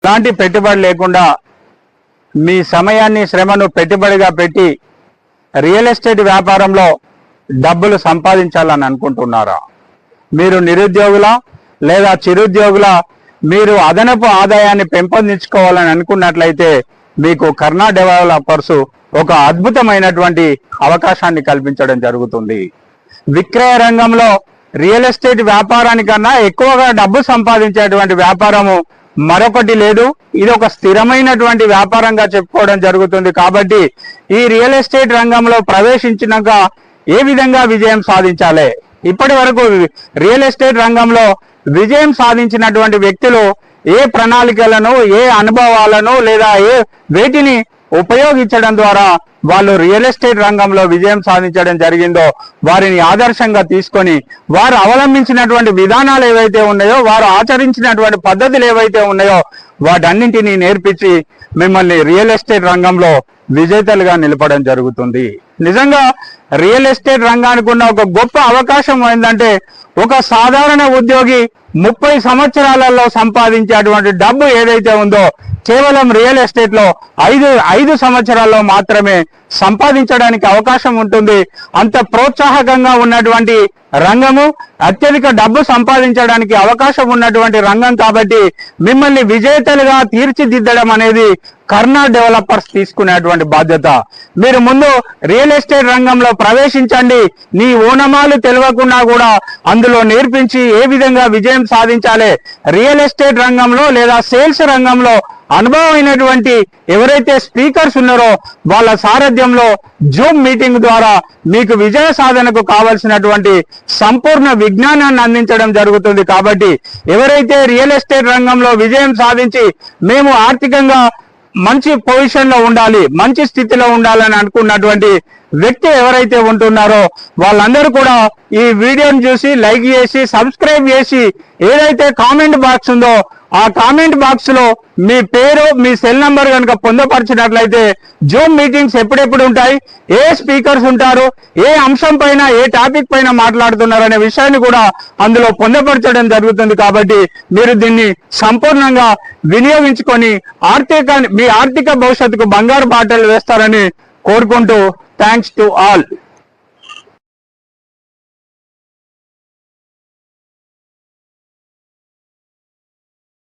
ఎలాంటి పెట్టుబడి లేకుండా మీ సమయాన్ని శ్రమను పెట్టుబడిగా పెట్టి రియల్ ఎస్టేట్ వ్యాపారంలో డబ్బులు సంపాదించాలని అనుకుంటున్నారా? మీరు నిరుద్యోగుల లేదా చిరుద్యోగుల మీరు అదనపు ఆదాయాన్ని పెంపొందించుకోవాలని అనుకున్నట్లయితే మీకు కర్ణా డెవలపర్స్ ఒక అద్భుతమైనటువంటి అవకాశాన్ని కల్పించడం జరుగుతుంది. విక్రయ రంగంలో రియల్ ఎస్టేట్ వ్యాపారానికన్నా ఎక్కువగా డబ్బు సంపాదించేటువంటి వ్యాపారము మరొకటి లేదు. ఇది ఒక స్థిరమైనటువంటి వ్యాపారంగా చెప్పుకోవడం జరుగుతుంది. కాబట్టి ఈ రియల్ ఎస్టేట్ రంగంలో ప్రవేశించినాక ఏ విధంగా విజయం సాధించాలి? ఇప్పటి వరకు రియల్ ఎస్టేట్ రంగంలో విజయం సాధించినటువంటి వ్యక్తులు ఏ ప్రణాళికలను, ఏ అనుభవాలను లేదా ఏ వేటిని ఉపయోగించడం ద్వారా వాళ్ళు రియల్ ఎస్టేట్ రంగంలో విజయం సాధించడం జరిగిందో వారిని ఆదర్శంగా తీసుకొని వారు అవలంబించినటువంటి విధానాలు ఏవైతే ఉన్నాయో, వారు ఆచరించినటువంటి పద్ధతులు ఏవైతే ఉన్నాయో వాటన్నింటినీ నేర్పించి మిమ్మల్ని రియల్ ఎస్టేట్ రంగంలో విజేతలుగా నిలపడం జరుగుతుంది. నిజంగా రియల్ ఎస్టేట్ రంగానికి ఉన్న ఒక గొప్ప అవకాశం ఏంటంటే, ఒక సాధారణ ఉద్యోగి 30 సంవత్సరాలలో సంపాదించేటువంటి డబ్బు ఏదైతే ఉందో కేవలం రియల్ ఎస్టేట్ లో 5 సంవత్సరాల్లో మాత్రమే సంపాదించడానికి అవకాశం ఉంటుంది. అంత ప్రోత్సాహకంగా ఉన్నటువంటి రంగము, అత్యధిక డబ్బు సంపాదించడానికి అవకాశం ఉన్నటువంటి రంగం. కాబట్టి మిమ్మల్ని విజేతలుగా తీర్చిదిద్దడం అనేది కర్ణా డెవలపర్స్ తీసుకునేటువంటి బాధ్యత. మీరు ముందు రియల్ ఎస్టేట్ రంగంలో ప్రవేశించండి. నీ ఓనమాలు తెలియకుండా కూడా అందులో నేర్పించి ఏ విధంగా విజయం సాధించాలి, రియల్ ఎస్టేట్ రంగంలో లేదా సేల్స్ రంగంలో అనుభవమైనటువంటి ఎవరైతే స్పీకర్స్ ఉన్నారో వాళ్ళ సారథ్యంలో జూమ్ మీటింగ్ ద్వారా మీకు విజయ సాధనకు కావలసినటువంటి సంపూర్ణ విజ్ఞానాన్ని అందించడం జరుగుతుంది. కాబట్టి ఎవరైతే రియల్ ఎస్టేట్ రంగంలో విజయం సాధించి మేము ఆర్థికంగా మంచి పొజిషన్ లో ఉండాలి, మంచి స్థితిలో ఉండాలని అనుకున్నటువంటి వ్యక్తి ఎవరైతే ఉంటున్నారో వాళ్ళందరూ కూడా ఈ వీడియోని చూసి లైక్ చేసి సబ్స్క్రైబ్ చేసి ఏదైతే కామెంట్ బాక్స్ ఉందో ఆ కామెంట్ బాక్స్ లో మీ పేరు, మీ సెల్ నంబర్ కనుక పొందపరిచినట్లయితే జూమ్ మీటింగ్స్ ఎప్పుడెప్పుడు ఉంటాయి, ఏ స్పీకర్స్ ఉంటారు, ఏ అంశం పైన ఏ టాపిక్ పైన మాట్లాడుతున్నారు అనే విషయాన్ని కూడా అందులో పొందపరచడం జరుగుతుంది. కాబట్టి మీరు దీన్ని సంపూర్ణంగా వినియోగించుకొని మీ ఆర్థిక భవిష్యత్తుకు బంగారు బాటలు వేస్తారని కోరుకుంటూ థ్యాంక్స్ టు ఆల్.